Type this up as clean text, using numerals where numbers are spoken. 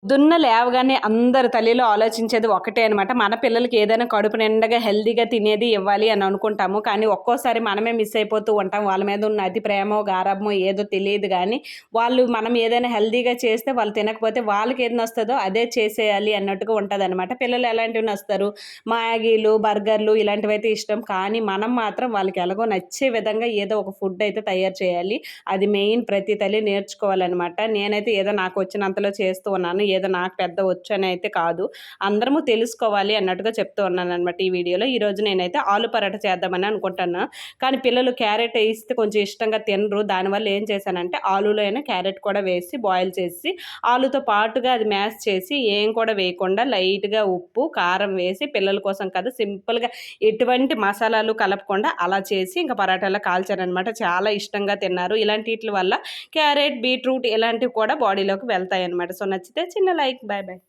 పొద్దున్న లేవగానే అందరు తల్లిలు ఆలోచించేది ఒకటే అనమాట. మన పిల్లలకి ఏదైనా కడుపు నిండగా హెల్తీగా తినేది ఇవ్వాలి అని అనుకుంటాము. కానీ ఒక్కోసారి మనమే మిస్ అయిపోతూ ఉంటాం. వాళ్ళ మీద ఉన్న అతి ప్రేమో, గారాబమో ఏదో తెలీదు గానీ, మనం ఏదైనా హెల్తీగా చేస్తే వాళ్ళు తినకపోతే వాళ్ళకేది నస్తదో అదే చేసేయాలి అన్నట్టుగా ఉంటదనమాట. పిల్లలు ఎలాంటివి నస్తారు? మ్యాగీలు, బర్గర్‌లు ఇలాంటివైతే ఇష్టం. కానీ మనం మాత్రం వాళ్ళకి ఎలాగో నచ్చే విధంగా ఏదో ఒక ఫుడ్ అయితే తయారు చేయాలి. అది మెయిన్ ప్రతి తల్లి నేర్చుకోవాలనమాట. నేనైతే ఏదో నాకొచ్చినంతలో చేస్తూ ఉన్నాను. ఏదో నాకు పెద్ద వచ్చని అయితే కాదు. అందరము తెలుసుకోవాలి అన్నట్టుగా చెప్తూ ఉన్నాననమాట ఈ వీడియోలో. ఈరోజు నేనైతే ఆలు పరాటా చేద్దామని అనుకుంటున్నా. కానీ పిల్లలు క్యారెట్ ఏస్తే కొంచెం ఇష్టంగా తినరు. దానివల్ల ఏం చేశానంటే ఆలూలో అయినా క్యారెట్ కూడా వేసి బాయిల్ చేసి ఆలుతో పాటుగా అది మ్యాష్ చేసి ఏం కూడా వేయకుండా లైట్‌గా ఉప్పు, కారం వేసి పిల్లల కోసం కదా సింపుల్‌గా ఎటువంటి మసాలాలు కలపకుండా అలా చేసి ఇంక పరాటాలా కాల్చాననమాట. చాలా ఇష్టంగా తిన్నారు. ఇలాంటి ఈట్లి వల్ల క్యారెట్, బీట్రూట్ ఇలాంటివి కూడా బాడీలోకి వెళ్తాయనమాట. సో, నచ్చితే చిన్న లైక్. Bye bye.